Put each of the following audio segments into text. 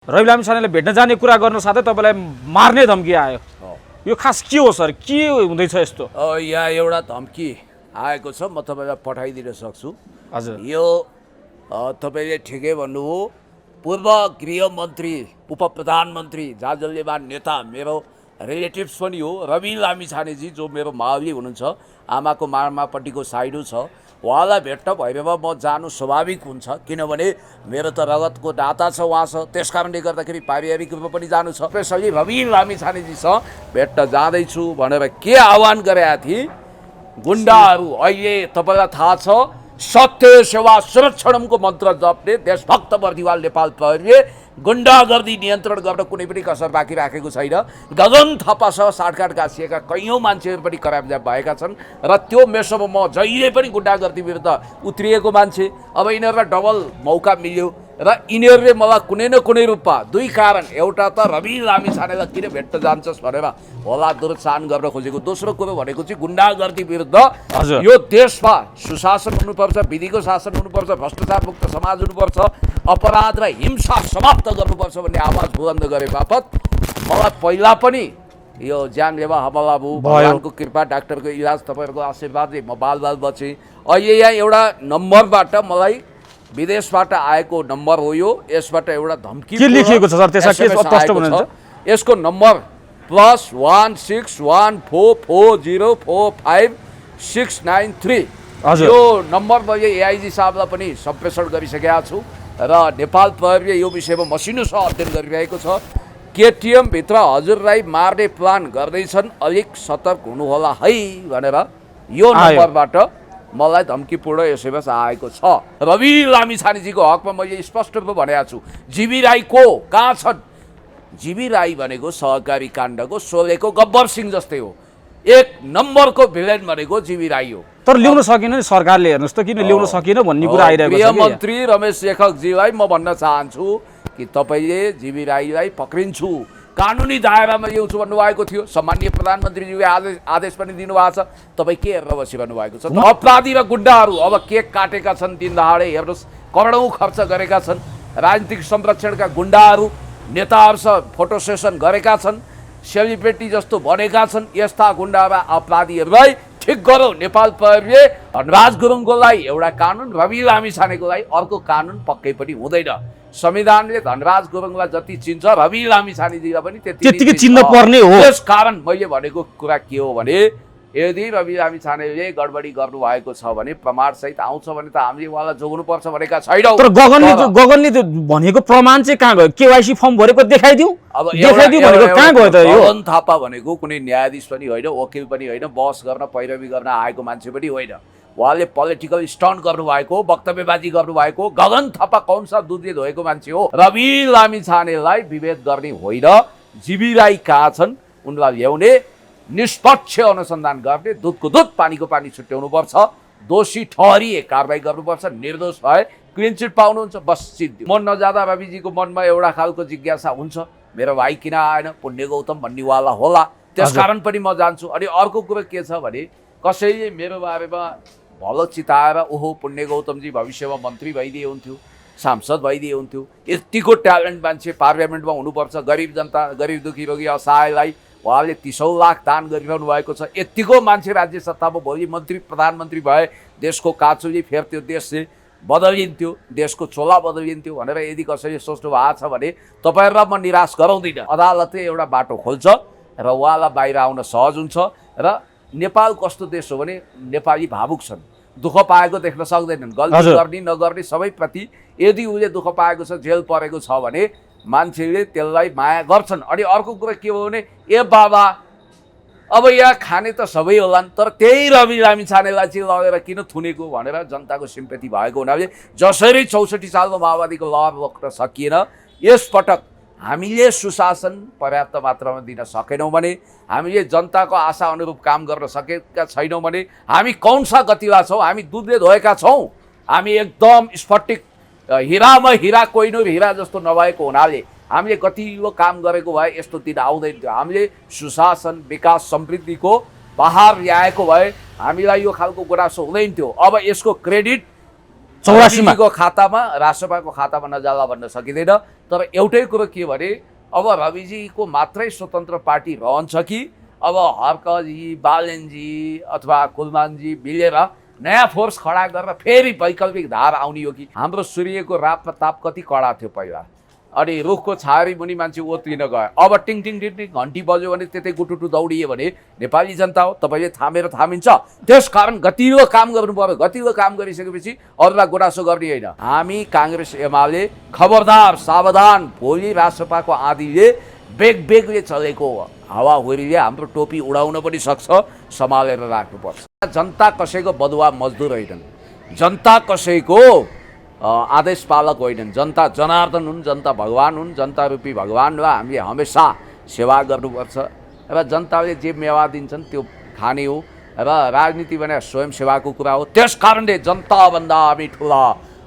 रवि लामिछानेले भेट्न जाने कुरा गर्न साथै तपाईलाई मार्ने धम्की आयो। यो खास के हो सर, के हुँदैछ यस्तो? यहाँ एउटा धम्की आएको छ, म तपाईँलाई पठाइदिन सक्छु। हजुर, यो तपाईँले ठिकै भन्नुभयो। पूर्व गृहमन्त्री, उप प्रधानमन्त्री, जाजल्यमान नेता, मेरो रिलेटिभ्स पनि हो, रवि लामिछानेजी, जो मेरो मावली हुनुहुन्छ, आमाको मामापट्टिको साइडो छ। उहाँलाई भेट्न भैरवमा म जानु स्वाभाविक हुन्छ, किनभने मेरो त रगतको नाता छ उहाँसँग। त्यस कारणले गर्दाखेरि पारिवारिक रूपमा पनि जानु छ। स्पेसली रवि लामिछानेजीसँग भेट्न जाँदैछु भनेर के आह्वान गरेका थिए गुन्डाहरू। अहिले तपाईँलाई थाहा छ, सत्य सेवा सुरक्षणमको मन्त्र जप्ने देशभक्त बर्दिवाल नेपाल प्रहरीले गुन्डागर्दी नियन्त्रण गर्न कुनै पनि कसर बाँकी राखेको छैन। गगन थापासँग साँठगाँठ गाँसिएका कैयौँ मान्छेहरू पनि करामजाम भएका छन् र त्यो मेसोमा म जहिले पनि गुन्डागर्दी विरुद्ध उत्रिएको मान्छे। अब यिनीहरूलाई डबल मौका मिल्यो र यिनीहरूले मलाई कुनै न कुनै रूपमा दुई कारण, एउटा त रवि लामिछानेलाई किन भेट्न जान्छस् भनेर होला दुर्सान गर्न खोजेको, दोस्रो कुरो भनेको चाहिँ गुन्डागर्दी विरुद्ध यो देशमा सुशासन हुनुपर्छ, विधिको शासन हुनुपर्छ, भ्रष्टाचार मुक्त समाज हुनुपर्छ, अपराध र हिंसा समाप्त गर्नुपर्छ भन्ने आवाज बुलन्द गरे बापत मलाई पहिला पनि यो जानलेवा हमला भयो, भगवानको कृपा, डाक्टरको इलाज, तपाईँहरूको आशीर्वादले म बाल बचेँ। अहिले यहाँ एउटा नम्बरबाट मलाई विदेशबाट आएको नम्बर हो यो, यसबाट एउटा धम्की के लेखिएको छ सर? त्यसमा के स्पष्ट भन्नुहुन्छ? यसको नम्बर +16140454693। यो नम्बर मैले एआइजी साहबलाई पनि सम्प्रेषण गरिसकेका छु र नेपाल प्रहरीले यो विषयमा मसिनोसँग अध्ययन गरिरहेको छ। केटिएमभित्र हजुरलाई मार्ने प्लान गर्दैछन्, अलिक सतर्क हुनुहोला है भनेर यो नम्बरबाट मलाई धम्कीपूर्ण एसएमएस आएको छ। रवि लामिछानेजीको हकमा मैले स्पष्ट रूपमा भनेको छु। जीवी राई को कहाँ छन्? जीवी राई भनेको सहकारी काण्डको सोलेको गब्बर सिंह जस्तै हो। एक नम्बरको भिलेन भनेको जीवी राई हो। तर ल्याउन सकेन नि सरकारले, हेर्नुहोस् त, किन ल्याउन सकेन भन्ने कुरा आइरहेको छ। गृहमन्त्री रमेश लेखकजीलाई म भन्न चाहन्छु कि तपाईँले जीवी राईलाई पक्रिन्छु, कानुनी दायरामा ल्याउँछु भन्नुभएको थियो। सम्माननीय प्रधानमन्त्रीज्यूले आदेश पनि दिनुभएको छ। तपाईँ के हेरेर बसिरहनु भएको छ? अपराधी र गुन्डाहरू अब केक काटेका छन्, दिन दहाडे हेर्नुहोस् करोडौँ खर्च गरेका छन्। राजनीतिक संरक्षणका गुन्डाहरू नेताहरूसँग फोटो सेसन गरेका छन्, सेलिब्रेटी जस्तो बनेका छन्। यस्ता गुन्डा र अपराधीहरूलाई ठिक गरौँ। नेपाल प्रहरीले धनराज गुरुङकोलाई एउटा कानुन, रवि लामिछानेकोलाई अर्को कानुन पक्कै पनि हुँदैन। संविधानले धनराज गुरुङलाई जति चिन्छ रवि लामिछानेजीलाई पनि त्यतिकै चिन्न पर्ने हो। त्यस कारण मैले भनेको कुरा के हो भने, यदि रवि लामिछानेले गडबडी गर्नुभएको छ भने प्रमाणसहित आउँछ भने त हामीले उहाँलाई जोग्नुपर्छ भनेका छैनौँ। तर गगनले भनेको प्रमाण चाहिँ कहाँ गयो? केवाइसी फर्म भरेको देखाइदिउँ, देखाइदिउँ भनेको कहाँ गयो त? यो गगन थापा भनेको कुनै न्यायाधीश पनि होइन, वकिल पनि होइन, बहस गर्न पैरवी गर्न आएको मान्छे पनि होइन। उहाँले पोलिटिकल स्टन्ट गर्नुभएको, वक्तव्यबाजी गर्नुभएको। गगन थापा कौन सा दुधले धोएको मान्छे हो? रवि लामिछानेलाई विभेद गर्ने होइन। जीवी राई कहाँ छन् उनलाई ल्याउने, निष्पक्ष अनुसन्धान गर्ने, दुधको दुध पानीको पानी छुट्याउनुपर्छ। दोषी ठहरिए कारवाही गर्नुपर्छ, निर्दोष भए क्लिन चिट पाउनुहुन्छ, बस सिद्धि। म नजाँदा रविजीको मनमा एउटा खालको जिज्ञासा हुन्छ, मेरो भाइ किन आएन, पुण्य गौतम भन्नेवाला होला, त्यस कारण पनि म जान्छु। अनि अर्को कुरो के छ भने, कसैले मेरो बारेमा भलो चिताएर ओहो पुण्य गौतमजी भविष्यमा मन्त्री भइदिए हुन्थ्यो, सांसद भइदिए हुन्थ्यो, यतिको ट्यालेन्ट मान्छे पार्लियामेन्टमा हुनुपर्छ, गरिब जनता, गरिब दुखी रोगी असहायलाई उहाँले 30औं लाख दान गरिरहनु भएको छ। यतिको मान्छे राज्य सत्तामा भोलि मन्त्री प्रधानमन्त्री भए देशको काचुली फेर्थ्यो, देशले बदलिन्थ्यो, देशको चोला बदलिन्थ्यो भनेर यदि कसैले सोच्नु भएको छ भने तपाईँहरूलाई म निराश गराउँदिनँ। अदालतले एउटा बाटो खोल्छ र उहाँलाई बाहिर आउन सहज हुन्छ। र नेपाल कस्तो देश हो भने नेपाली भावुक छन्, दुःख पाएको देख्न सक्दैनन्। गल्ती गर्ने नगर्ने सबैप्रति यदि उसले दुःख पाएको छ, जेल परेको छ भने मान्छेले त्यसलाई माया गर्छन्। अनि अर्को कुरा के हो भने, ए बाबा अब यहाँ खाने त सबै होलान्, तर त्यही रवि लामिछानेलाई चाहिँ लगेर किन थुनेको भनेर जनताको सिम्पेथी भएको हुनाले जसरी 64 सालमा माओवादीको लहर रोक्न सकिएन, यसपटक हामीले सुशासन पर्याप्त मात्रामा दिन सकेनौँ भने, हामीले जनताको आशा अनुरूप काम गर्न सकेका छैनौँ भने हामी कौन सा गतिमा छौँ? हामी दुधले धोएका छौँ। हामी एकदम स्फटिक हिरामा हिरा कोइनुर हिरा जस्तो नभएको हुनाले हामीले कतिलो काम गरेको भए यस्तो दिन आउँदैन थियो। हामीले सुशासन, विकास, समृद्धिको बहार ल्याएको भए हामीलाई यो खालको गुनासो हुँदैन थियो। अब यसको क्रेडिट 84 को खातामा राष्ट्रपाको खातामा नजाला भन्न सकिँदैन। तर एउटै कुरो के भने अब रविजीको मात्रै स्वतन्त्र पार्टी रहन्छ कि अब हर्कजी, बालेनजी अथवा कुलमानजी मिलेर नयाँ फोर्स खडा गरेर फेरि वैकल्पिक धार आउने हो कि? हाम्रो सूर्यको रातमा ताप कति कडा थियो पहिला, अनि रुखको छारी मुनि मान्छे ओत्रिन गयो। अब टिङ टिङ टिङ टिङ घन्टी बज्यो भने त्यतै गुटुटु दौडियो भने नेपाली जनता हो, तपाईँले थामेर थामिन्छ। त्यसकारण गतिलो काम गर्नु पर्यो। गतिलो काम गरिसकेपछि अरूलाई गुनासो गर्ने होइन। हामी काङ्ग्रेस एमाले खबरदार, सावधान। भोलि राष्ट्रपाको आँधीले बेगले चलेको हावाहुरीले हाम्रो टोपी उडाउन पनि सक्छ, सम्हालेर राख्नुपर्छ। जनता कसैको बदुवा मजदुर होइनन्, जनता कसैको आदेश पालक होइनन्। जनता जनार्दन हुन्, जनता भगवान हुन्। जनता रूपी भगवानलाई हामीले हमेसा सेवा गर्नुपर्छ र जनताले जे मेवा दिन्छन् त्यो खाने हो र राजनीति भने स्वयंसेवाको कुरा हो। त्यस कारणले जनताभन्दा हामी ठुला,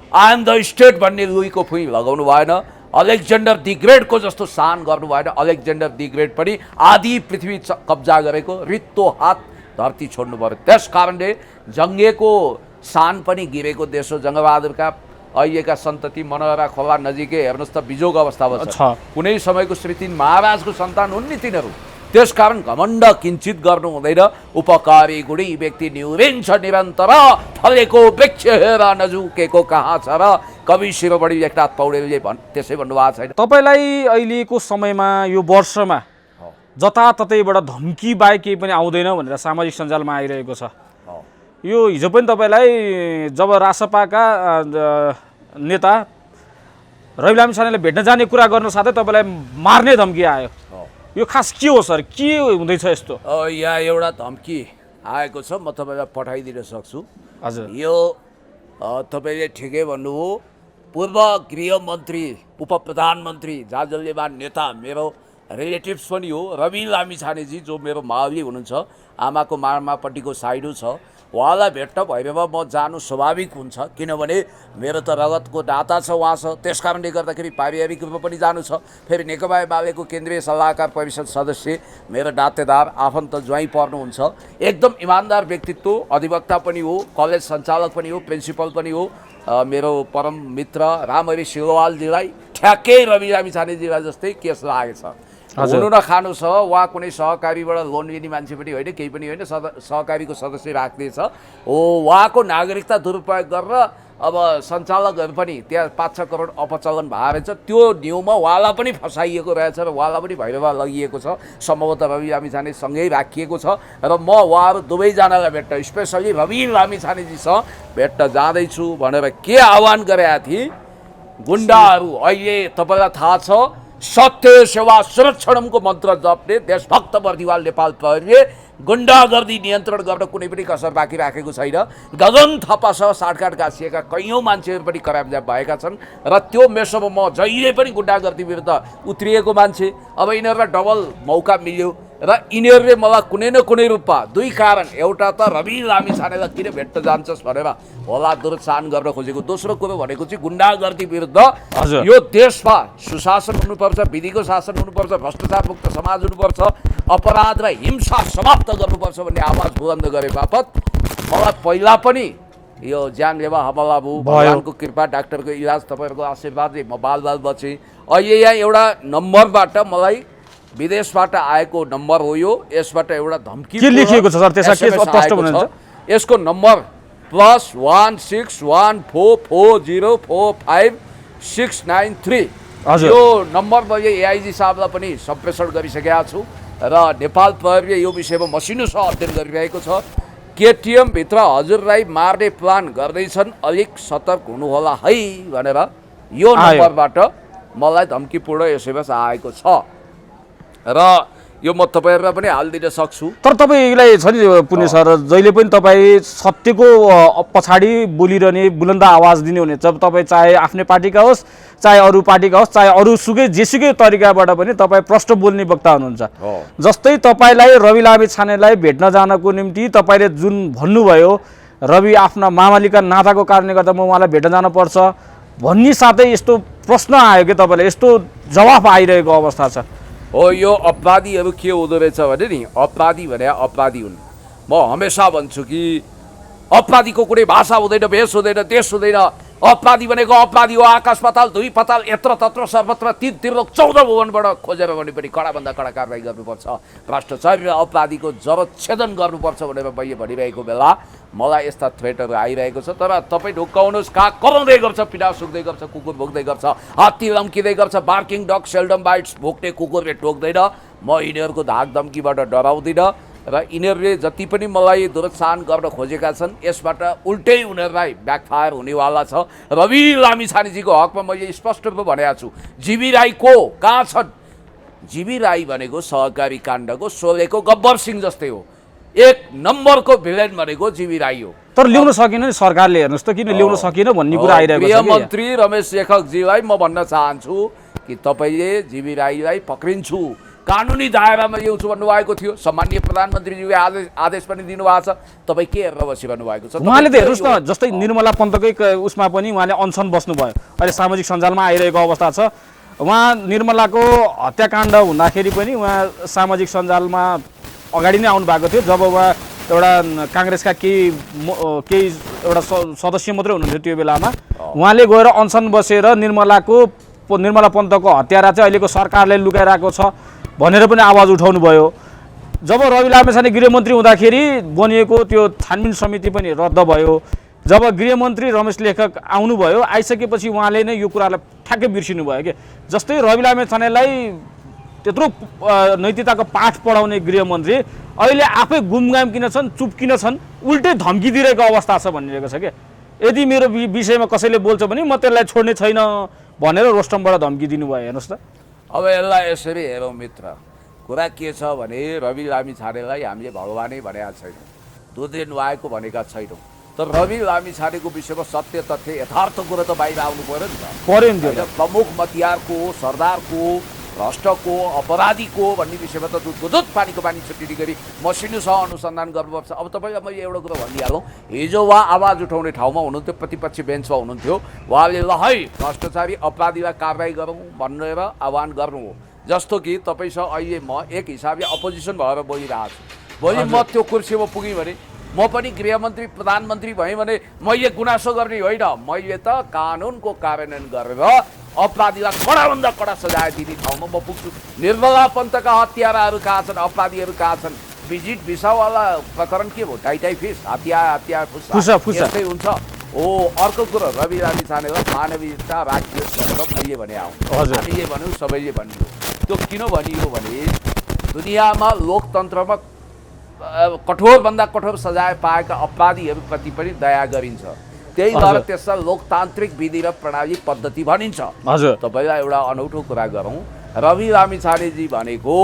आई एम द स्टेट भन्ने लुईको फुई लगाउनु भएन। अलेक्जेन्डर दि ग्रेटको जस्तो सान गर्नु भएन। अलेक्जेन्डर दि ग्रेट पनि आधी पृथ्वी कब्जा गरेको, रित्तो हात धरती छोड्नु पर्यो। त्यस कारणले जङ्गेको सान पनि गिरेको देश हो। जङ्गबहादुरका अहिलेका सन्तति मनोहरा खोला नजिकै हेर्नुहोस् त बिजोग अवस्थामा छ। कुनै समयको श्री 3 महाराजको सन्तान हुन् नि तिनीहरू। त्यसकारण घमण्ड किञ्चित गर्नु हुँदैन। उपकारी गुणी व्यक्ति निहुरिन्छ निरन्तर, फलेको वृक्ष हेर नझुकेको कहाँ छ र? कवि शिरोमणि लेखनाथ पौडेलले त्यसै भन्नुभएको छैन? तपाईँलाई अहिलेको समयमा यो वर्षमा जताततैबाट धम्की बाहेक केही पनि आउँदैन भनेर सामाजिक सञ्जालमा आइरहेको छ। यो हिजो पनि तपाईँलाई जब रासपाका नेता रवि लामिछानेले भेट्न जाने कुरा गर्न साथै तपाईँलाई मार्ने धम्की आयो। यो खास के हो सर, के हुँदैछ यस्तो? यहाँ एउटा धम्की आएको छ, म तपाईँलाई पठाइदिन सक्छु। हजुर, यो तपाईँले ठिकै भन्नुभयो। पूर्व गृहमन्त्री, उप प्रधानमन्त्री, जाजल्यमान नेता, मेरो रिलेटिभ्स पनि हो, रवि लामिछानेजी, जो मेरो मावली हुनुहुन्छ, आमाको मामापट्टिको साइडो छ। उहाँलाई भेट्न भैरवमा म जानु स्वाभाविक हुन्छ, किनभने मेरो त रगतको नाता छ उहाँसँग। त्यस कारणले गर्दाखेरि पारिवारिक रूपमा पनि जानु छ। फेरि नेकपा एमालेको केन्द्रीय सल्लाहकार परिषद सदस्य, मेरो नातेदार आफन्त ज्वाइँ पर्नुहुन्छ। एकदम इमान्दार व्यक्तित्व, अधिवक्ता पनि हो, कलेज सञ्चालक पनि हो, प्रिन्सिपल पनि हो। मेरो परम मित्र रामहरि सिलवालजीलाई ठ्याक्कै रवि लामिछानेजीलाई जस्तै केस लागेछ। हुनु नखानु छ। उहाँ कुनै सहकारीबाट लोन लिने मान्छे पनि होइन, केही पनि होइन, सहकारीको सदस्य राख्दैछ हो। उहाँको नागरिकता दुरुपयोग गरेर अब सञ्चालकहरू पनि त्यहाँ 5-6 करोड अपचलन भएको रहेछ। त्यो न्युमा उहाँलाई पनि फसाइएको रहेछ र उहाँलाई पनि भैरवा लगिएको छ। सम्भवतः रवि लामिछाने सँगै राखिएको छ र म उहाँहरू दुवैजनालाई भेट्न, स्पेसली रवि लामिछानेजीसँग भेट्न जाँदैछु भनेर के आह्वान गरेका थिएँ? गुन्डाहरू, अहिले तपाईँलाई थाहा छ, सत्य सेवा सुरक्षणमको मन्त्र जप्ने देशभक्त बर्दिवाल नेपाल प्रहरीले गुन्डागर्दी नियन्त्रण गर्न कुनै पनि कसर बाँकी राखेको छैन। गगन थापासँग साँठगाँठ गाँसिएका कैयौँ मान्छेहरू पनि करापजाप भएका छन् र त्यो मेसोमा म जहिले पनि गुन्डागर्दी विरुद्ध उत्रिएको मान्छे। अब यिनीहरूलाई डबल मौका मिल्यो र यिनीहरूले मलाई कुनै न कुनै रूपमा, दुई कारण, एउटा त रवि लामिछानेलाई किन भेट्न जान्छस् भनेर होला दुरुत्सान गर्न खोजेको, दोस्रो कुरो भनेको चाहिँ गुन्डागर्दी विरुद्ध यो देशमा सुशासन हुनुपर्छ, विधिको शासन हुनुपर्छ, भ्रष्टाचार मुक्त समाज हुनुपर्छ, अपराध र हिंसा समाप्त गर्नुपर्छ भन्ने आवाज बुलन्द गरे बापत मलाई पहिला पनि यो जानलेवा हमला भयो। भगवानको कृपा, डाक्टरको इलाज, तपाईँहरूको आशीर्वादले म बाल बचेँ। अहिले यहाँ एउटा नम्बरबाट मलाई विदेशबाट आएको नम्बर हो यो, यसबाट एउटा धम्की के लेखिएको छ सर? त्यसमा के स्पष्ट भन्नुहुन्छ? यसको नम्बर +16140454693। यो नम्बर मैले एआइजी साहबलाई पनि सम्प्रेषण गरिसकेका छु र नेपाल प्रहरीले यो विषयमा मसिनोसँग अध्ययन गरिरहेको छ। केटिएमभित्र हजुरलाई मार्ने प्लान गर्दैछन्, अलिक सतर्क हुनुहोला है भनेर यो नम्बरबाट मलाई धम्कीपूर्ण एसएमएस आएको छ र यो म तपाईँहरूलाई पनि हालिदिन सक्छु। तर तपाईँलाई छ नि पुण्य सर, जहिले पनि तपाईँ सत्यको पछाडि बोलिरहने, बुलन्द आवाज दिने हुने। जब तपाईँ चाहे आफ्नै पार्टीका होस्, चाहे अरू पार्टीका होस्, चाहे अरू जेसुकै तरिकाबाट पनि तपाईँ प्रष्ट बोल्ने वक्ता हुनुहुन्छ। जस्तै तपाईँलाई रवि लामिछानेलाई भेट्न जानको निम्ति तपाईँले जुन भन्नुभयो, रवि आफ्ना मामालीका नाताको कारणले गर्दा म उहाँलाई भेट्न जानुपर्छ भन्ने साथै यस्तो प्रश्न आयो कि तपाईँलाई यस्तो जवाफ आइरहेको अवस्था छ। हो, यो अपराधीहरू के हुँदो रहेछ भने नि, अपराधी भने अपराधी हुन्। म हमेसा भन्छु कि अपराधीको कुनै भाषा हुँदैन, भेष हुँदैन, देश हुँदैन, अपराधी भनेको अपराधी हो, आकाश पाताल धुई पाताल यत्र तत्र सर्वत्र त्रिलोक 14 भुवनबाट खोजेर भने पनि कडाभन्दा कडा कारबाही गर्नुपर्छ। भ्रष्टाचार र अपराधीको जब छेदन गर्नुपर्छ भनेर मैले भनिरहेको बेला मलाई यस्ता थ्रेटहरू आइरहेको छ। तर तपाईँ ढुक्काउनुहोस्, काग कराउँदै गर्छ, पिडा सुक्दै गर्छ, कुकुर भोक्दै गर्छ, हात्ती लम्किँदै गर्छ, बार्किङ डग सेल्डम बाइट्स, भोक्ने कुकुरले टोक्दैन। म यिनीहरूको धाक धम्कीबाट डराउँदिनँ र यिनीहरूले जति पनि मलाई दुरोत्साहन गर्न खोजेका छन् यसबाट उल्टै उनीहरूलाई ब्याकफायर हुनेवाला छ। रवि लामिछानेजीको हकमा मैले स्पष्ट रूपमा भनेको छु, जीवी राई को कहाँ छन्? जीवी राई भनेको सहकारी काण्डको सोलेको गब्बर सिंह जस्तै हो, एक नम्बरको भिलेन भनेको जीवी राई हो। तर ल्याउन सकेन नि सरकारले, हेर्नुहोस् त किन ल्याउन सकेन भन्ने कुरा आइरहेको छ। गृहमन्त्री रमेश लेखकजीलाई म भन्न चाहन्छु कि तपाईँले जीवी राईलाई पक्रिन्छु, कानुनी दायरामा ल्याउँछु भन्नुभएको थियो। सम्माननीय प्रधानमन्त्रीज्यूले आदेश पनि दिनुभएको छ, तपाईँ के हेरेर बसिरहनु भएको छ? उहाँले त हेर्नुहोस् न, जस्तै निर्मला पन्तकै उसमा पनि उहाँले अनसन बस्नुभयो, अहिले सामाजिक सञ्जालमा आइरहेको अवस्था छ। उहाँ निर्मलाको हत्याकाण्ड हुँदाखेरि पनि उहाँ सामाजिक सञ्जालमा अगाडि नै आउनु भएको थियो, जब उहाँ एउटा काङ्ग्रेसका केही एउटा सदस्य मात्रै हुनुहुन्थ्यो त्यो बेलामा। उहाँले गएर अनसन बसेर निर्मला पन्तको हत्यारा चाहिँ अहिलेको सरकारले लुकाइरहेको छ भनेर पनि आवाज उठाउनु भयो। जब रवि लामिछाने गृहमन्त्री हुँदाखेरि बनिएको त्यो छानबिन समिति पनि रद्द भयो। जब गृहमन्त्री रमेश लेखक आउनुभयो, आइसकेपछि उहाँले नै यो कुरालाई ठ्याक्कै बिर्सिनु भयो कि जस्तै रवि लामिछानेलाई त्यत्रो नैतिकताको पाठ पढाउने गृहमन्त्री अहिले आफै गुमगाम किन छन्, चुप किन छन्, उल्टै धम्की दिइरहेको अवस्था छ भनिरहेको छ क्या। यदि मेरो विषयमा कसैले बोल्छ भने म त्यसलाई छोड्ने छैन भनेर रोस्टमबाट धम्की दिनुभयो। हेर्नुहोस् त, अब यसलाई यसरी हेरौँ मित्र, कुरा के छ भने रवि लामिछानेलाई हामीले भगवानै भनेका छैनौँ, दुधे नुहाएको भनेका छैनौँ। तर रवि लामिछानेको विषयमा सत्य तथ्य यथार्थ कुरा त बाहिर आउनु पर्यो नि त। पर्यो नि त्यो प्रमुख मतियारको, सरदारको, भ्रष्टको, अपराधीको भन्ने विषयमा त दुधको दुध पानीको पानी छुट्टिने गरी मसिनोसँग अनुसन्धान गर्नुपर्छ। अब तपाईँलाई मैले एउटा कुरा भनिहालौँ, हिजो उहाँ आवाज उठाउने ठाउँमा हुनुहुन्थ्यो, प्रतिपक्षी बेन्चमा हुनुहुन्थ्यो, उहाँले ल है भ्रष्टाचारी अपराधीलाई कारबाही गरौँ भनेर आह्वान गर्नु हो। जस्तो कि तपाईँसँग अहिले म एक हिसाबले अपोजिसन भएर बोलिरहेको छु, भोलि म त्यो कुर्सीमा पुगेँ भने म पनि गृहमन्त्री प्रधानमन्त्री भएँ भने मैले गुनासो गर्ने होइन, मैले त कानुनको कार्यान्वयन गरेर अपराधीलाई कडाभन्दा कडा सजाय दिने ठाउँमा म पुग्छु। निर्मला पन्तका हत्याराहरू कहाँ छन्, अपराधीहरू कहाँ छन्? भिजिट भिसावाला प्रकरण के भयो? टाइटाई फिस, हत्या यस्तै हुन्छ। हो, अर्को कुरो रवि लामिछानेलाई मानवीयता राखियोस् भनेर मैले भने आउँ, हामीले भन्यौँ, सबैले भनियो। त्यो किन भनियो भने दुनियाँमा लोकतन्त्रमा कठोरभन्दा कठोर सजाय पाएका अपराधीहरूप्रति पनि दया गरिन्छ, त्यही भएर त्यसलाई लोकतान्त्रिक विधि र प्रणाली पद्धति भनिन्छ। हजुर, तपाईँलाई एउटा अनौठो कुरा गरौँ, रवि लामिछानेजी भनेको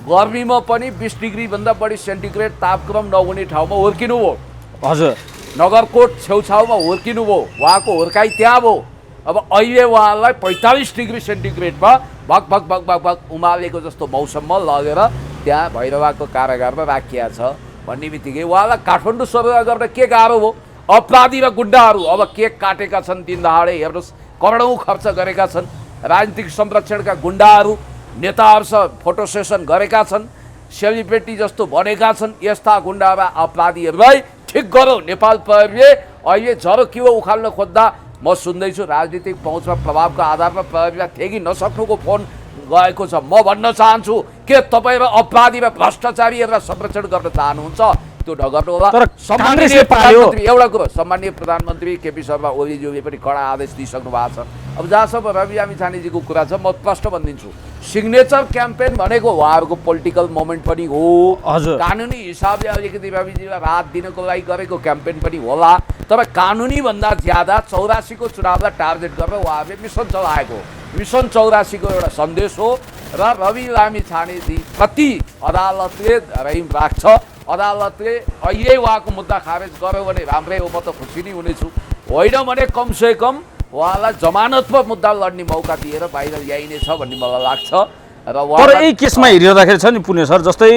गर्मीमा पनि 20 डिग्रीभन्दा बढी सेन्टिग्रेड तापक्रम नहुने ठाउँमा हुर्किनु भयो। हजुर, नगरकोट छेउछाउमा हुर्किनु भयो, उहाँको हुर्काइ त्यहाँ भयो। अब अहिले उहाँलाई 45 डिग्री सेन्टिग्रेडमा भक भक भक भक भक उमालेको जस्तो मौसममा लगेर त्यहाँ भैरवाको कारागारमा राखिया छ भन्ने बित्तिकै उहाँलाई काठमाडौँ सरुवा गर्न के गाह्रो भयो? अपराधी र गुण्डाहरू अब केक काटेका छन्, दिन दहाडे हेर्नुहोस् करोडौँ खर्च गरेका छन्, राजनीतिक संरक्षणका गुण्डाहरू नेताहरूसँग फोटो सेसन गरेका छन्, सेलिब्रेटी जस्तो बनेका छन्। यस्ता गुण्डा वा अपराधीहरूलाई ठिक गरौँ। नेपाल प्रहरीले अहिले झरो किव उखाल्न खोज्दा म सुन्दैछु राजनीतिक पहुँचमा प्रभावको आधारमा प्रहरीलाई ठेगी नसक्नुको फोन गएको छ। म भन्न चाहन्छु के तपाईँ र अपराधी र भ्रष्टाचारीहरूलाई संरक्षण गर्न चाहनुहुन्छ? त्यो नगर्नु होला। सम्माननीय प्रधानमन्त्री, एउटा कुरो, सम्माननीय प्रधानमन्त्री केपी शर्मा ओलीज्यूले पनि कडा आदेश दिइसक्नु भएको छ। अब जहाँसम्म रवि लामिछानेजीको कुरा छ, म प्रश्न भनिदिन्छु, सिग्नेचर क्याम्पेन भनेको उहाँहरूको पोलिटिकल मोमेन्ट पनि हो, कानुनी हिसाबले अलिकति रविजीलाई राहत दिनको लागि गरेको क्याम्पेन पनि होला। तर कानुनी भन्दा ज्यादा 84 को चुनावलाई टार्गेट गरेर उहाँहरूले मिसन चलाएको, मिसन 84 को एउटा सन्देश हो र रवि लामिछानेजी कति अदालतले रहिम राख्छ, अदालतले अहिले उहाँको मुद्दा खारेज गर्यो भने राम्रै हो, म त खुसी नै हुनेछु। होइन भने कमसेकम उहाँलाई जमानतमा मुद्दा लड्ने मौका दिएर बाहिर ल्याइनेछ भन्ने मलाई लाग्छ। र तर यही केसमा हेरिँदाखेरि छ नि पुण्य सर, जस्तै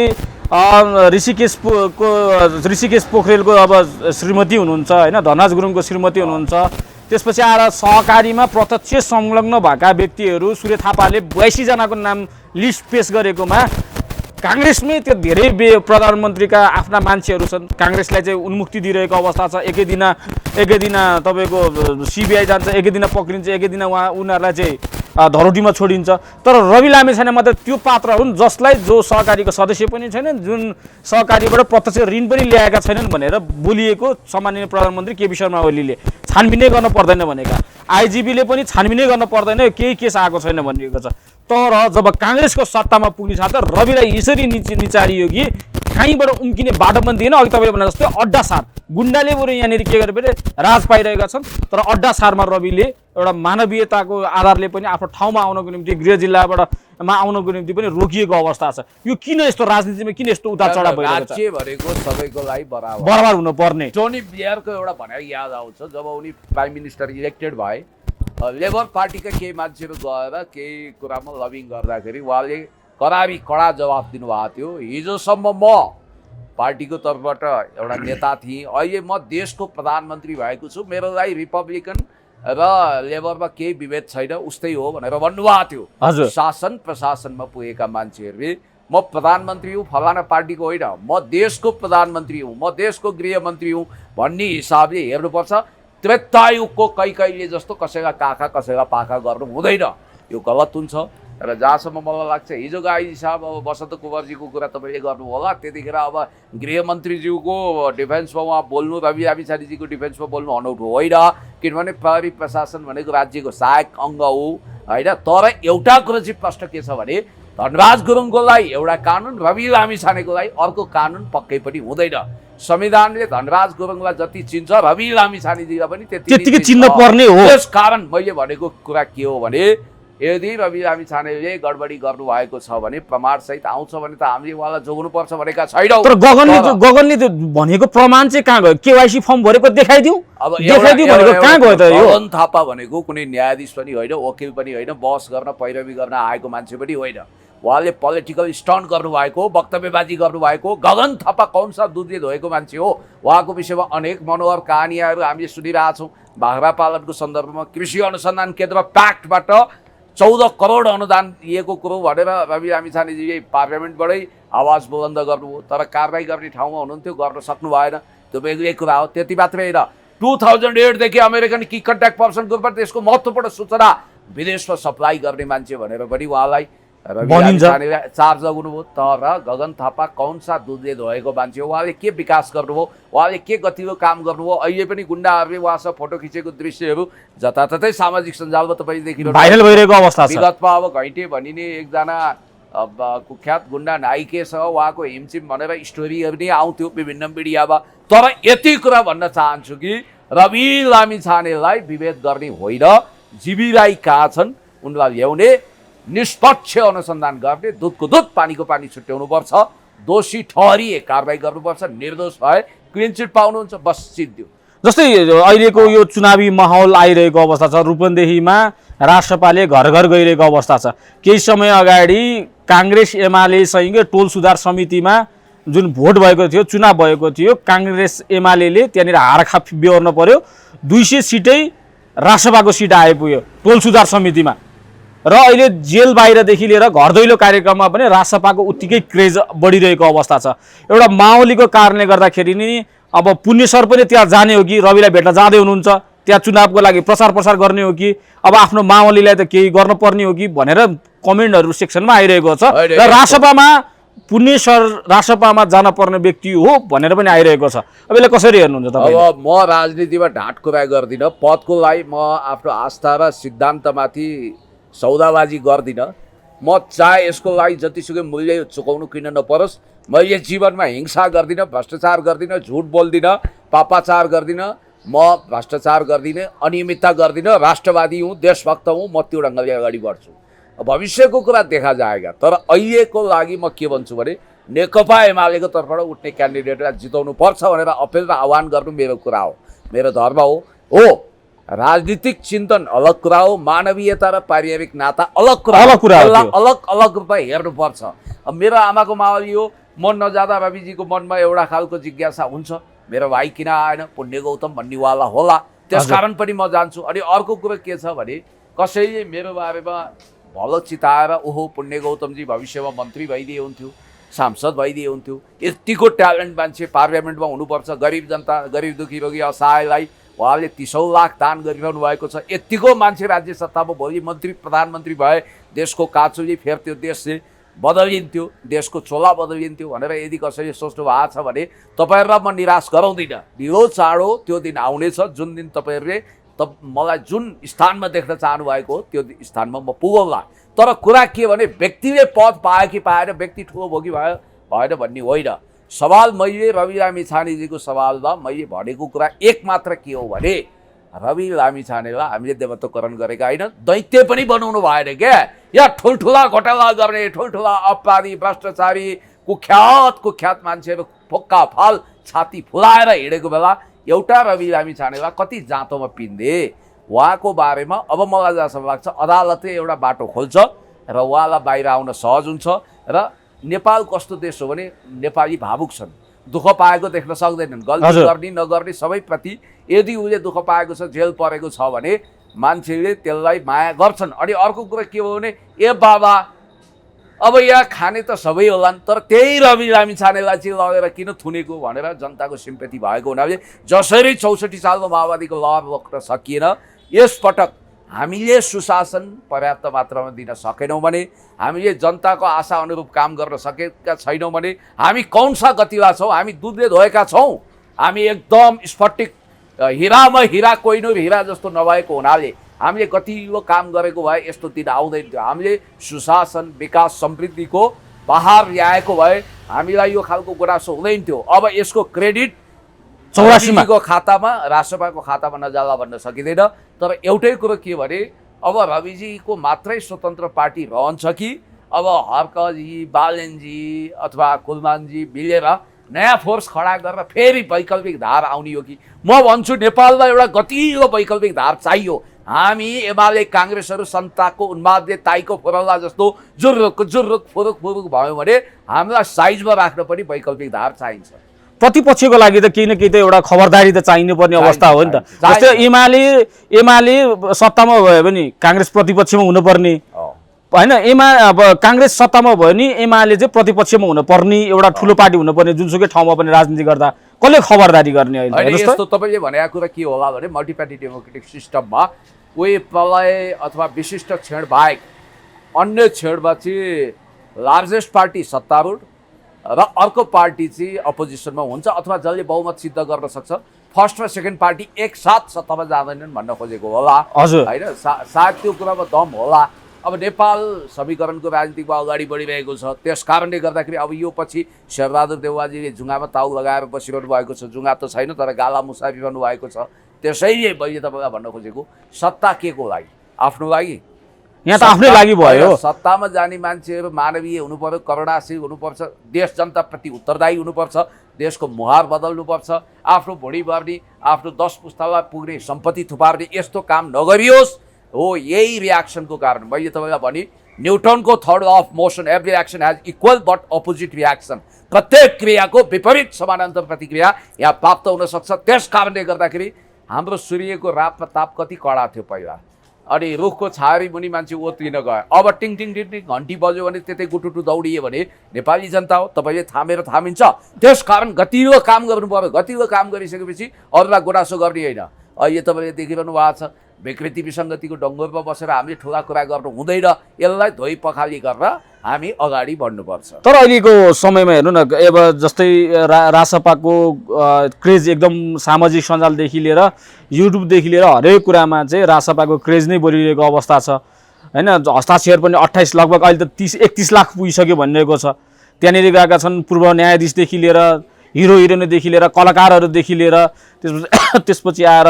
ऋषिकेश पोखरेलको अब श्रीमती हुनुहुन्छ होइन, धनराज गुरुङको श्रीमती हुनुहुन्छ, त्यसपछि आएर सहकारीमा प्रत्यक्ष संलग्न भएका व्यक्तिहरू सूर्य थापाले 82 जनाको नाम लिस्ट पेश गरेकोमा काङ्ग्रेसमै त्यो धेरै प्रधानमन्त्रीका आफ्ना मान्छेहरू छन्, काङ्ग्रेसलाई चाहिँ उन्मुक्ति दिइरहेको अवस्था छ। एकै दिन तपाईँको सिबिआई जान्छ, एकै दिन पक्रिन्छ, एकै दिन उनीहरूलाई चाहिँ धरोटीमा छोडिन्छ। तर रवि लामिछाने मात्र त्यो पात्र हुन् जसलाई जो सहकारीको सदस्य पनि छैनन्, जुन सहकारीबाट प्रत्यक्ष ऋण पनि ल्याएका छैनन् भनेर बोलिएको सम्माननीय प्रधानमन्त्री केपी शर्मा ओलीले छानबिनै गर्न पर्दैन भनेका, आइजिबीले पनि छानबिनै गर्न पर्दैन, केही केस आएको छैन भनिएको छ। तर जब काङ्ग्रेसको सत्तामा पुग्ने साथ रविलाई यसरी निचारियो कि कहीँबाट उम्किने बाटो पनि दिएन। अघि तपाईँले भने जस्तै अड्डा सार गुन्डाले बरु यहाँनिर के गरे भने राज पाइरहेका छन्, तर अड्डा सारमा रविले एउटा मानवीयताको आधारले पनि आफ्नो ठाउँमा आउनको निम्ति, गृह जिल्लाबाट आउनको निम्ति पनि रोकिएको अवस्था छ। यो किन यस्तो राजनीतिमा किन यस्तो उतार चढाव भइरहेको छ? राज्य भनेको सबैको लागि बराबर हुनुपर्ने। टोनी ब्लेयरको एउटा भनाइ याद आउँछ, जब उनी प्राइम मिनिस्टर इलेक्टेड भए, लेबर पार्टीका केही मान्छेहरू गएर केही कुरामा लबिङ गर्दाखेरि उहाँले कडा जवाफ दिनुभएको थियो। हिजोसम्म म पार्टीको तर्फबाट एउटा नेता थिएँ, अहिले म देशको प्रधानमन्त्री भएको छु, मेरो लागि रिपब्लिकन र लेबरमा केही विभेद छैन, उस्तै हो भनेर भन्नुभएको थियो। हजुर, शासन प्रशासनमा पुगेका मान्छेहरूले म प्रधानमन्त्री हुँ, फलाना पार्टीको होइन, म देशको प्रधानमन्त्री हुँ, म देशको गृहमन्त्री हुँ भन्ने हिसाबले हेर्नुपर्छ। त्रेतायुगको कहिले जस्तो कसैका काखा कसैका पाखा गर्नु हुँदैन, यो गलत हुन्छ। र जहाँसम्म मलाई लाग्छ हिजोको आइजी साहब, अब बसन्त कुँवरजीको कुरा तपाईँले गर्नु होला, त्यतिखेर अब गृहमन्त्रीज्यूको डिफेन्समा उहाँ बोल्नु, रवि लामिछानेजीको डिफेन्समा बोल्नु अनौठो होइन, किनभने प्रहरी प्रशासन भनेको राज्यको सहायक अङ्ग हो होइन। तर एउटा कुरो चाहिँ प्रश्न के छ भने धनराज गुरुङको लागि एउटा कानुन, रवि लामिछानेको लागि अर्को कानुन पक्कै पनि हुँदैन। संविधानले धनराज गुरुङलाई जति चिन्छ रवि लामिछानेजीलाई पनि त्यतिकै चिन्न पर्ने हो। त्यस कारण मैले भनेको कुरा के हो भने यदि रवि लामिछानेले गडबडी गर्नुभएको छ भने प्रमाणसहित आउँछ भने त हामीले उहाँलाई जोग्नुपर्छ भनेका छैनौँ। तर गगनले भनेको प्रमाण चाहिँ कहाँ गयो? केवाइसी फर्म भरेको देखाइदिउँ भनेको कहाँ गयो त? यो गगन थापा भनेको कुनै न्यायाधीश पनि होइन, वकिल पनि होइन, बहस गर्न पैरवी गर्न आएको मान्छे पनि होइन। उहाँले पोलिटिकल स्टन्ट गर्नुभएको, वक्तव्यबाजी गर्नुभएको, गगन थापा कौन सा दुधले धोएको मान्छे हो। उहाँको विषयमा अनेक मनोहर कहानीहरू हामीले सुनिरहेछौँ। बाख्रा पालनको सन्दर्भमा कृषि अनुसन्धान केन्द्र प्याक्टबाट 14 करोड अनुदान दिएको कुरो भनेर रवि लामिछानेजीले पार्लियामेन्टबाटै आवाज बुलन्द गर्नुभयो, तर कारबाही गर्ने ठाउँमा हुनुहुन्थ्यो, गर्न सक्नु भएन। त्यो बेग्लै कुरा हो। त्यति मात्रै होइन, 2008 देखि अमेरिकन की कन्ट्याक्ट पर्सन ग्रुपबाट देशको महत्त्वपूर्ण सूचना विदेशमा सप्लाई गर्ने मान्छे भनेर पनि उहाँलाई रवि लामिछानेले चार्ज लगाउनुभयो। तर गगन थापा कौन सा दुधले धोएको मान्छे हो? उहाँले के विकास गर्नुभयो? उहाँले के गतिलो काम गर्नुभयो? अहिले पनि गुन्डाहरूले उहाँसँग फोटो खिचेको दृश्यहरू जताततै सामाजिक सञ्जालमा तपाईँले देखिरहनु भाइरल भइरहेको अवस्था छ। विगतमा अब घैँटे भनिने एकजना कुख्यात गुन्डा नाइकेसँग उहाँको हिमचिम भनेर स्टोरीहरू नै आउँथ्यो विभिन्न मिडियामा। तर यति कुरा भन्न चाहन्छु कि रवि लामिछानेलाई विभेद गर्ने होइन, जीवी राई कहाँ छन् उनलाई ल्याउने, निष्पक्ष अनुसन्धान गर्ने, दुधको दुध पानीको पानी छुट्याउनुपर्छ, दोषी ठहरिए कारबाही गर्नुपर्छ, निर्दोष भए क्लिन चिट पाउनुहुन्छ, बस सिद्धियो। जस्तै अहिलेको यो चुनावी माहौल आइरहेको अवस्था छ, रूपन्देहीमा राष्ट्रपाले घर घर गइरहेको अवस्था छ। केही समय अगाडि काङ्ग्रेस एमालेसँगै टोल सुधार समितिमा जुन भोट भएको थियो, चुनाव भएको थियो, काङ्ग्रेस एमाले त्यहाँनिर हारखा बेहोर्न पर्यो, 200 सिटै राष्ट्रपाको सिट आइपुग्यो टोल सुधार समितिमा। र अहिले जेल बाहिरदेखि लिएर घर दैलो कार्यक्रममा पनि राष्ट्रपाको उत्तिकै क्रेज बढिरहेको अवस्था छ। एउटा माओलीको कारणले गर्दाखेरि नि अब पुण्य सर पनि त्यहाँ जाने हो कि रविलाई भेट्न जाँदै हुनुहुन्छ, त्यहाँ चुनावको लागि प्रचार गर्ने हो कि अब आफ्नो माओलीलाई त केही गर्नुपर्ने हो कि भनेर कमेन्टहरू सेक्सनमा आइरहेको छ। र राष्ट्रपामा पुण्य सर राष्ट्रपामा जान पर्ने व्यक्ति हो भनेर पनि आइरहेको छ। अब यसलाई कसरी हेर्नुहुन्छ तपाईँ? अब म राजनीतिमा ढाँट कुरा गर्दिनँ, पदको लागि म आफ्नो आस्था र सिद्धान्तमाथि सौदाबाजी गर्दिनँ। म चाहे यसको लागि जतिसुकै मूल्य चुकाउनु किन नपरोस्, मैले जीवनमा हिंसा गर्दिनँ, भ्रष्टाचार गर्दिनँ, झुट बोल्दिनँ, पापाचार गर्दिनँ, म भ्रष्टाचार गर्दिनँ, अनियमितता गर्दिनँ, राष्ट्रवादी हुँ, देशभक्त हुँ, म त्यो ढङ्गले अगाडि बढ्छु। भविष्यको कुरा देखा जाएगा। तर अहिलेको लागि म के भन्छु भने नेकपा एमालेको तर्फबाट उठ्ने क्यान्डिडेटलाई जिताउनु पर्छ भनेर अपिल र आह्वान गर्नु मेरो कुरा हो, मेरो धर्म हो। राजनीतिक चिन्तन अलग कुरा हो, मानवीयता र पारिवारिक नाता अलग कुरा हो, अलग रूपमा हेर्नुपर्छ। अब मेरो आमाको मावली हो, म नजाँदा रविजीको मनमा एउटा खालको जिज्ञासा हुन्छ, मेरो भाइ किन आएन, पुण्य गौतम भन्नेवाला होला, त्यसकारण पनि म जान्छु। अनि अर्को कुरो के छ भने कसैले मेरो बारेमा भलो चिताएर ओहो पुण्य गौतमजी भविष्यमा मन्त्री भइदिए हुन्थ्यो, सांसद भइदिए हुन्थ्यो। यतिको ट्यालेन्ट मान्छे पार्लियामेन्टमा हुनुपर्छ, गरिब जनता, गरिब दुखी रोगी असहायलाई उहाँले 30औं लाख दान गरिरहनु भएको छ। यतिको मान्छे राज्य सत्तामा भोलि मन्त्री प्रधानमन्त्री भए देशको काचुली फेर त्यो देश बदलिन्थ्यो, देशको चोला बदलिन्थ्यो भनेर यदि कसैले सोच्नु भएको छ भने तपाईँहरूलाई म निराश गराउँदिनँ। ढिलो चाँडो त्यो दिन आउनेछ जुन दिन तपाईँहरूले मलाई जुन स्थानमा देख्न चाहनु भएको हो त्यो स्थानमा म पुगौँला। तर कुरा के भने व्यक्तिले पद पायो कि पाएन, व्यक्ति ठुलो भयो कि भएन भन्ने होइन। सवाल मैले रवि लामिछानेजीको सवालमा मैले भनेको कुरा एक मात्र के हो भने रवि लामिछानेलाई हामीले देवत्वकरण गरेका होइन, दैत्य पनि बनाउनु भएन क्या। या ठुल्ठुला घोटाला गर्ने, ठुल्ठुला अपराधी, भ्रष्टाचारी, कुख्यात मान्छेहरू फोक्का फाल छाती फुलाएर हिँडेको बेला एउटा रवि लामिछानेलाई कति जाँतोमा पिन्दे। उहाँको बारेमा अब मलाई जहाँसम्म लाग्छ अदालतले एउटा बाटो खोल्छ र उहाँलाई बाहिर आउन सहज हुन्छ। र नेपाल कस्तो देश हो भने नेपाली भावुक छन्, दुःख पाएको देख्न सक्दैनन्। गल्ती गर्ने नगर्ने सबैप्रति यदि उसले दुःख पाएको छ, जेल परेको छ भने मान्छेले त्यसलाई माया गर्छन्। अनि अर्को कुरा के हो भने ए बाबा अब यहाँ खाने त सबै होलान्, तर त्यही रवि लामिछानेलाई चाहिँ लगेर किन थुनेको भनेर जनताको सिम्पैथी भएको हुनाले जसरी 64 सालमा माओवादीको लहर रोक्न सकिएन, यसपटक हामीले सुशासन पर्याप्त मात्रामा दिन सकेनौँ भने, हामीले जनताको आशा अनुरूप काम गर्न सकेका छैनौँ भने हामी कौनसा गतिमा छौँ? हामी दुधले धोएका छौँ। हामी एकदम स्फटिक हिरामा हिरा कोइनुर हिरा जस्तो नभएको हुनाले हामीले कतिलो काम गरेको भए यस्तो दिन आउँदैन थियो। हामीले सुशासन, विकास, समृद्धिको बहार ल्याएको भए हामीलाई यो खालको गुनासो हुँदैन थियो। अब यसको क्रेडिट 84 को खातामा, राष्ट्रपाको खातामा नजाला भन्न सकिँदैन। तर एउटै कुरो के भने अब रविजीको मात्रै स्वतन्त्र पार्टी रहन्छ कि अब हर्कजी, बालेनजी अथवा कुलमानजी मिलेर नयाँ फोर्स खडा गरेर फेरि वैकल्पिक धार आउने हो कि? म भन्छु नेपाललाई एउटा गतिलो वैकल्पिक धार चाहियो। हामी एमाले काङ्ग्रेसहरू सन्ताको उन्मादले ताईको फुरौला जस्तो जुरुक फुरुक भयो भने हामीलाई साइजमा राख्न पनि वैकल्पिक धार चाहिन्छ। प्रतिपक्षको लागि त केही न केही त एउटा खबरदारी त चाहिनु पर्ने अवस्था हो नि त। जस्तै एमाले सत्तामा भयो भने काङ्ग्रेस प्रतिपक्षमा हुनुपर्ने होइन, अब काङ्ग्रेस सत्तामा भयो नि एमाले चाहिँ प्रतिपक्षमा हुनुपर्ने एउटा ठुलो पार्टी हुनुपर्ने जुनसुकै ठाउँमा पनि राजनीति गर्दा कसले खबरदारी गर्ने? अहिले यस्तो तपाईँले भनेको कुरा के होला भने मल्टी पार्टी डेमोक्रेटिक सिस्टममा कोही प्रलय अथवा विशिष्ट क्षण बाहेक अन्य क्षणमा चाहिँ लार्जेस्ट पार्टी सत्तारूढ र अर्को पार्टी चाहिँ अपोजिसनमा हुन्छ अथवा जसले बहुमत सिद्ध गर्न सक्छ। फर्स्ट र सेकेन्ड पार्टी एकसाथ सत्तामा जाँदैनन् भन्न खोजेको होला होइन, सायद त्यो कुरामा दम होला। अब नेपाल समीकरणको राजनीतिमा अगाडि बढिरहेको छ, त्यस कारणले गर्दाखेरि अब यो पछि शेरबहादुर देउवाजीले जुङ्गामा ताउ लगाएर बसिरहनु भएको छ। जुङ्गा त छैन तर गाला मुसारिरहनु भएको छ। त्यसैले मैले तपाईँलाई भन्न खोजेको सत्ता के को लागि? आफ्नो लागि? यहाँ त आफ्नै लागि भयो। सत्तामा जाने मान्छेहरू मानवीय हुनु पर्यो, करुणाशील हुनुपर्छ, देश जनताप्रति उत्तरदायी हुनुपर्छ, देशको मुहार बदल्नुपर्छ, आफ्नो भुँडी भर्ने, आफ्नो 10 पुस्तालाई पुग्ने सम्पत्ति थुपार्ने यस्तो काम नगरियोस्। हो यही रियाक्सनको कारण मैले तपाईँलाई भने न्युटनको third law of motion, every action has equal but opposite reaction. प्रत्येक क्रियाको विपरीत समानान्तर प्रतिक्रिया यहाँ प्राप्त हुन सक्छ। त्यस कारणले गर्दाखेरि हाम्रो सूर्यको रात र ताप कति कडा थियो पहिला, अनि रुखको छारी मुनि मान्छे ओत्रिन गयो। अब टिङ टिङ टिङ टिङ घन्टी बज्यो भने त्यतै गुटुटु दौडियो भने नेपाली जनता हो, तपाईँले थामेर थामिन्छ। त्यस कारण गतिलो काम गर्नु पर्यो। गतिलो काम गरिसकेपछि अरूलाई गुनासो गर्ने होइन। अहिले तपाईँले देखिरहनु भएको छ विकृति विसङ्गतिको डङ्गोरमा बसेर हामीले ठुला कुरा गर्नु हुँदैन। यसलाई धोइ पखाली गरेर हामी अगाडि बढ्नुपर्छ। तर अहिलेको समयमा हेर्नु न, अब जस्तै रासपाको क्रेज एकदम सामाजिक सञ्जालदेखि लिएर युट्युबदेखि लिएर हरेक कुरामा चाहिँ रासपाको क्रेज नै बढिरहेको अवस्था छ होइन। हस्ताक्षर पनि 28 लगभग अहिले त 30-31 लाख पुगिसक्यो भनिरहेको छ। त्यहाँनिर गएका छन् पूर्व न्यायाधीशदेखि लिएर हिरो हिरोइनदेखि लिएर कलाकारहरूदेखि लिएर त्यसपछि आएर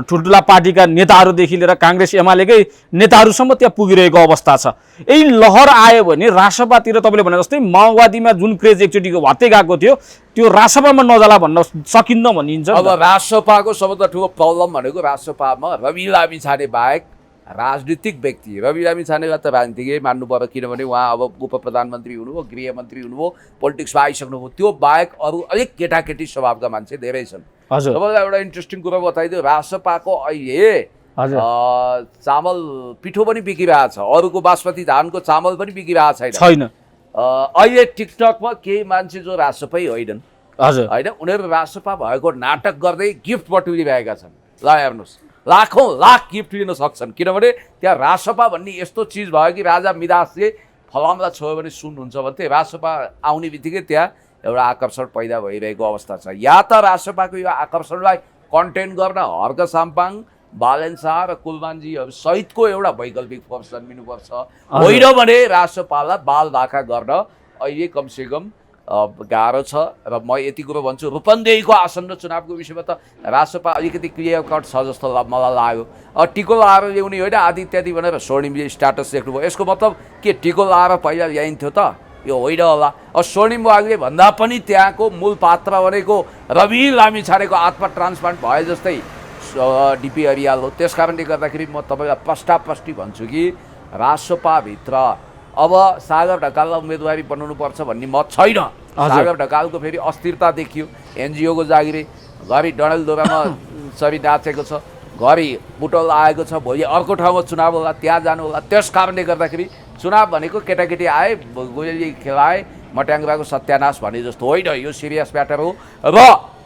ठुल्ठुला पार्टीका नेताहरूदेखि लिएर काङ्ग्रेस एमालेकै नेताहरूसम्म त्यहाँ पुगिरहेको अवस्था छ। यही लहर आयो भने रासपातिर तपाईँले भने जस्तै माओवादीमा जुन क्रेज एकचोटिको भत्तै गएको थियो त्यो रासपामा नजाला भन्न सकिन्न भनिन्छ। अब रासपाको सबभन्दा ठुलो प्रब्लम भनेको रासपामा रवि लामिछाने बाहेक राजनीतिक व्यक्ति, रवि लामिछानेलाई त राजनीतिकै मान्नु पर्यो किनभने उहाँ अब उप प्रधानमन्त्री हुनुभयो, गृहमन्त्री हुनुभयो, पोलिटिक्समा आइसक्नुभयो। त्यो बाहेक अरू अलिक केटाकेटी स्वभावका मान्छे धेरै छन्। तपाईँलाई एउटा इन्ट्रेस्टिङ कुरा बताइदियो, रासपाको अहिले चामल पिठो पनि बिकिरहेको छ, अरूको बासमती धानको चामल पनि बिकिरहेको छैन। अहिले टिकटकमा केही मान्छे जो रासोपै होइनन् हजुर होइन, उनीहरू रासोपा भएको नाटक गर्दै गिफ्ट बटुलिरहेका छन्। ल हेर्नुहोस्, लाखौँ लाख गिफ्ट लिन सक्छन्, किनभने त्यहाँ रासोपा भन्ने यस्तो चिज भयो कि राजा मिदासले फलामलाई छोयो भने सुन हुन्छ भन्थे। रासोपा आउने बित्तिकै त्यहाँ एउटा आकर्षण पैदा भइरहेको अवस्था छ। या त रासोपाको यो आकर्षणलाई कन्टेन गर्न हर्क साम्पाङ, बालेन शाह र कुलमानजीहरू सहितको एउटा वैकल्पिक फोर्स जन्मिनुपर्छ, होइन भने रासोपालाई बाल राखा गर्न अहिले कमसेकम गाह्रो छ। र म यति कुरो भन्छु, रूपन्देहीको आसन्न चुनावको विषयमा त रासोपा अलिकति क्लियर कट छ जस्तो मलाई लाग्यो। टिको लाएर ल्याउने होइन आदि इत्यादि भनेर स्वर्णिमले स्ट्याटस लेख्नुभयो। यसको मतलब के टिको लाएर पहिला ल्याइन्थ्यो त? यो होइन होला। स्वर्णिम वाग्ले भन्दा पनि त्यहाँको मूल पात्र भनेको रवि लामिछानेको आत्मा ट्रान्सप्लान्ट भए जस्तै डिपी अरियाल हो। त्यस कारणले गर्दाखेरि म तपाईँलाई प्रष्टाप्रष्टि भन्छु कि रासोपाभित्र अब सागर ढकाललाई उम्मेदवारी बनाउनुपर्छ भन्ने मत छैन। सागर ढकालको फेरि अस्थिरता देखियो, एनजिओको जागिरे, घरि डडेलधुरामा सबै नाचेको छ, घरि बुटल आएको छ, भोलि अर्को ठाउँमा चुनाव होला, त्यहाँ जानु होला। त्यस कारणले गर्दाखेरि चुनाव भनेको केटाकेटी आए, गोली खेलाए, मट्याङ्ग्राको सत्यानाश भने जस्तो होइन। यो सिरियस म्याटर हो र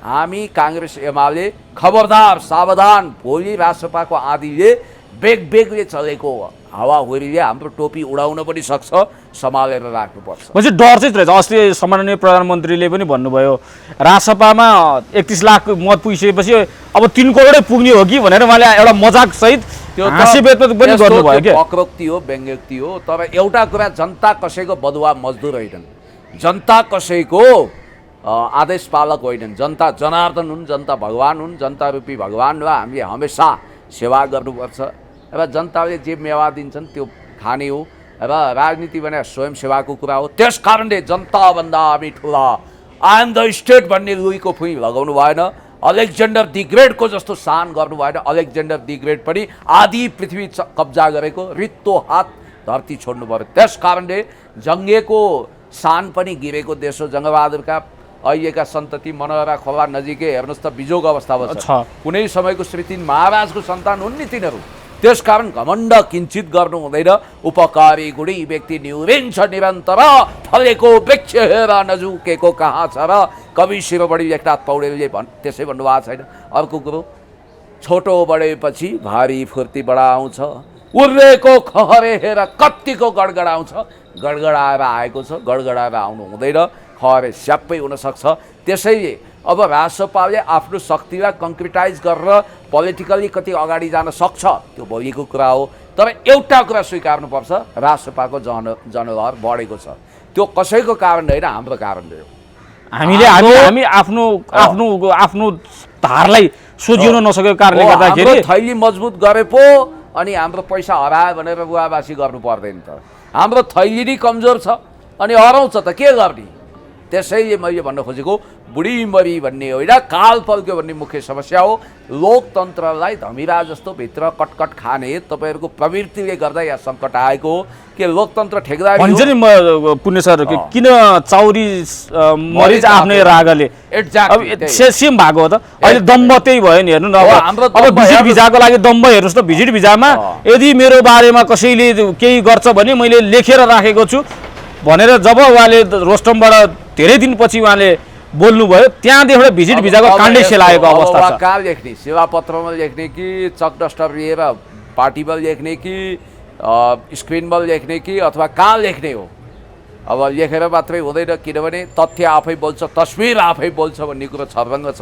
हामी काङ्ग्रेस एमाले खबरदार, सावधान। भोलि रासोपाको आँधीले बेगले चलेको हावाहुरीले हाम्रो टोपी उडाउन पनि सक्छ, सम्हालेर राख्नुपर्छ। म चाहिँ डर चाहिँ रहेछ। अस्ति सम्माननीय प्रधानमन्त्रीले पनि भन्नुभयो रासपामा 31 लाख मत पुगिसकेपछि अब 3 करोडै पुग्ने हो कि भनेर उहाँले एउटा मजाक सहित त्यो हाँसीबेत पनि गर्नुभयो के। वक्रोक्ति हो, व्यङ्ग्योक्ति हो। तर एउटा कुरा, जनता कसैको बदुवा मजदुर होइनन्, जनता कसैको आदेश पालक होइनन्। जनता जनार्दन हुन्, जनता भगवान हुन्, जनता रूपी भगवानलाई हामीले हमेसा सेवा गर्नुपर्छ। र जनताले जे मेवा दिन्छन् त्यो खाने हो र राजनीति भने स्वयंसेवाको कुरा हो। त्यस कारणले जनताभन्दा हामी ठुला, आई एम द स्टेट भन्ने लुईको फुइँ लगाउनु भएन। अलेक्जेन्डर दि ग्रेटको जस्तो सान गर्नु भएन। अलेक्जेन्डर दि ग्रेट पनि आधी पृथ्वी कब्जा गरेको, रित्तो हात धरती छोड्नु पऱ्यो। त्यस कारणले जङ्गेको सान पनि गिरेको देश हो। जङ्गबहादुरका अहिलेका सन्तति मनोहरा खोला नजिकै हेर्नुहोस् त बिजोग अवस्थामा छ। कुनै समयको श्रीतिन महाराजको सन्तान हुन् नि तिनीहरू। त्यसकारण घमण्ड किञ्चित गर्नु हुँदैन। उपकारी गुणी व्यक्ति निहुरिन्छ निरन्तर, फलेको वृक्ष हेर नझुकेको कहाँ छ र। कवि शिरोमणि लेखनाथ पौडेलले त्यसै भन्नुभएको छैन। अर्को कुरो, छोटो बढेपछि भारी फुर्ती बढाउँछ, उर्रेको खहरे हेर कत्तिको गडगडाउँछ। गडगडाएर आएको छ, गडगडाएर आउनु हुँदैन, खहरे स्याप्पै हुनसक्छ। त्यसैले अब रासोपाले आफ्नो शक्तिलाई कङ्क्रिटाइज गरेर पोलिटिकली कति अगाडि जान सक्छ त्यो भोलिको कुरा हो। तर एउटा कुरा स्वीकार्नुपर्छ, रासोपाको जनलहर बढेको छ। त्यो कसैको कारण होइन, हाम्रो कारणले हो। हामी आफ्नो धारलाई सोझिन नसकेको कारणले गर्दाखेरि थैली मजबुत गरे पो अनि हाम्रो पैसा हरायो भनेर बुवाबासी गर्नु पर्दैन त। हाम्रो थैली नै कमजोर छ अनि हराउँछ त के गर्ने। त्यसैले मैले भन्न खोजेको बुढीमरी भन्ने होइन, काल पल्क्यो भन्ने मुख्य समस्या हो। लोकतन्त्रलाई धमिरा जस्तो भित्र कटकट खाने तपाईँहरूको प्रवृत्तिले गर्दा यहाँ सङ्कट आएको हो। के लोकतन्त्र ठेकदारी भन्छ नि पुण्य सर, किन चाउरी मरिच आफ्नै रागले सेम भएको हो त। अहिले दम्ब त्यही भयो नि। हेर्नु न, अब भिजिट भिजाको लागि दम्ब हेर्नुहोस् त। भिजिट भिजामा यदि मेरो बारेमा कसैले केही गर्छ भने मैले लेखेर राखेको छु भनेर जब उहाँले रोस्टमबाट धेरै दिनपछि उहाँले बोल्नुभयो, त्यहाँदेखि भिजिट भिजाको काण्डै सेलाएको अवस्था छ। कहाँ लेख्ने, सेवापत्रमा लेख्ने कि चक डस्टर लिएर पार्टीमा लेख्ने कि स्क्रिनमा लेख्ने कि अथवा कहाँ लेख्ने हो। अब लेखेर मात्रै हुँदैन, किनभने तथ्य आफै बोल्छ, तस्विर आफै बोल्छ भन्ने कुरो छर्लङ्ग छ।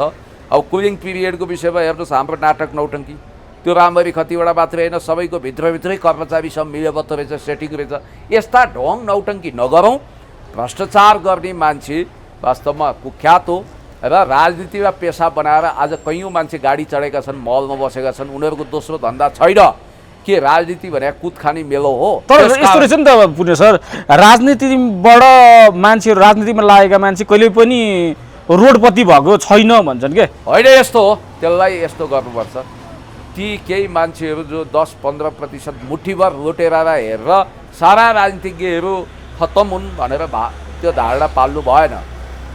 अब कुलिङ पिरियडको विषयमा हेर्नुहोस्, हाम्रो नाटक नौटङ्की त्यो राम्ररी खतिवटा मात्रै होइन, सबैको भित्रभित्रै कर्मचारीसँग मिलेबद्ध रहेछ, सेटिङ रहेछ। यस्ता ढोङ नौटङ्की नगरौँ। भ्रष्टाचार गर्ने मान्छे वास्तवमा कुख्यात हो र राजनीतिमा पेसा बनाएर आज कैयौँ मान्छे गाडी चढेका छन्, मलमा बसेका छन्। उनीहरूको दोस्रो धन्दा छैन के राजनीति भने कुद खाने मेलो हो। तर यस्तो रहेछ नि त पुण्य सर, राजनीतिबाट मान्छेहरू, राजनीतिमा लागेका मान्छे कहिले पनि रोडपति भएको छैन भन्छन् के। होइन, यस्तो हो, त्यसलाई यस्तो गर्नुपर्छ। ती केही मान्छेहरू जो 10-15% मुठीभर लुटेर हेरेर सारा राजनीतिज्ञहरू खत्तम हुन् भनेर त्यो धारणा पाल्नु भएन।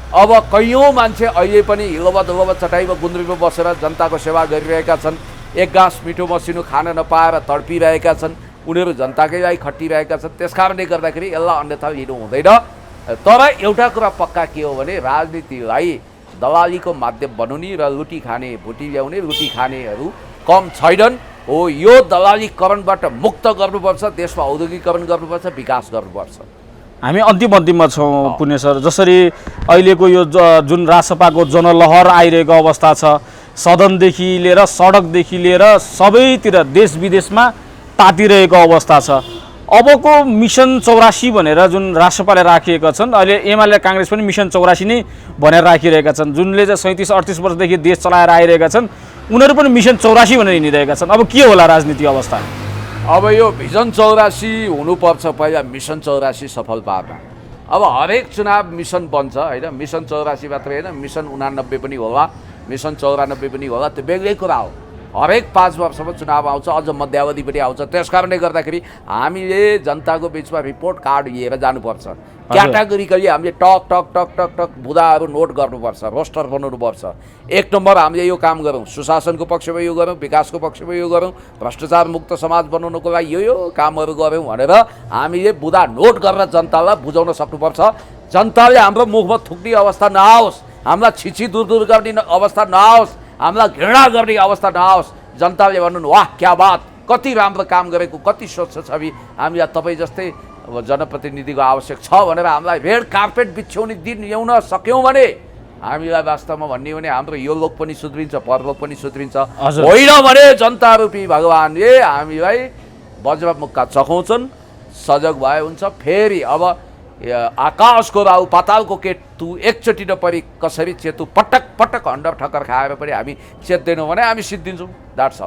अब कैयौँ मान्छे अहिले पनि हिलोबा चटाइमा गुन्द्रीमा बसेर जनताको सेवा गरिरहेका छन्। एक गाँस मिठो मसिनो खान नपाएर तडपिरहेका छन्। उनीहरू जनताकै लागि खटिरहेका छन्। त्यस कारणले गर्दाखेरि यसलाई अन्यथा लिनु हुँदैन। तर एउटा कुरा पक्का के हो भने राजनीतिलाई दलालीको माध्यम बनाउने र लुटी खाने भुटी ल्याउने लुटी खानेहरू कम छैनन् हो। यो दलालीकरणबाट मुक्त गर्नुपर्छ, देशमा औद्योगिकरण गर्नुपर्छ, विकास गर्नुपर्छ। हामी अन्तिममा छौँ पुण्य सर। जसरी अहिलेको यो जुन रासपाको जनलहर आइरहेको अवस्था छ, सदनदेखि लिएर सडकदेखि लिएर सबैतिर देश विदेशमा तातिरहेको अवस्था छ, अबको मिसन 84 भनेर जुन रासपाले राखिएका छन्, अहिले एमाले काङ्ग्रेस पनि मिसन 84 नै भनेर राखिरहेका छन्, जुनले चाहिँ 37-38 वर्षदेखि देश चलाएर आइरहेका छन्, उनीहरू पनि मिसन 84 भनेर हिँडिरहेका छन्। अब के होला राजनीतिक अवस्था? अब यो भिजन 84 हुनुपर्छ, पहिला मिसन 84 सफल पार्न। अब हरेक चुनाव मिसन बन्छ होइन, मिसन 84 मात्रै होइन, मिसन 89 पनि होला, मिसन 94 पनि होला, त्यो बेग्लै कुरा हो। हरेक 5 वर्षमा चुनाव आउँछ, अझ मध्यावधि पनि आउँछ। त्यस कारणले गर्दाखेरि हामीले जनताको बिचमा रिपोर्ट कार्ड लिएर जानुपर्छ। क्याटेगोरिकली हामीले टक टक टक टक टक बुदाहरू नोट गर्नुपर्छ, रोस्टर बनाउनुपर्छ। 1 नम्बर हामीले यो काम गरौँ, सुशासनको पक्षमा यो गरौँ, विकासको पक्षमा यो गरौँ, भ्रष्टाचार मुक्त समाज बनाउनको लागि यो कामहरू गरौँ भनेर हामीले बुदा नोट गरेर जनतालाई बुझाउन सक्नुपर्छ। जनताले हाम्रो मुखमा थुक्ने अवस्था नआओस्, हामीलाई छिछि दूर गर्ने अवस्था नआओस्, हामीलाई घृणा गर्ने अवस्था नआओस्। जनताले भन्नु वाह क्या बात, कति राम्रो काम गरेको, कति स्वच्छ छवि, हामीलाई तपाईँ जस्तै जनप्रतिनिधिको आवश्यक छ भनेर हामीलाई रेड कार्पेट बिछ्याउने दिन ल्याउन सक्यौँ भने हामीलाई वास्तवमा भन्ने भने हाम्रो यो लोक पनि सुध्रिन्छ, परलोक पनि सुध्रिन्छ। होइन भने जनता रूपी भगवानले हामीलाई वज्रमुक्का चखाउँछन्, सजग भए हुन्छ। फेरि अब आकाशको राहु पातालको केतु एकचोटि नपरि कसरी चेतु पटक पटक हन्डर ठक्कर खाएर पनि हामी चेत्दैनौँ भने हामी सिद्धिन्छौँ। That's all.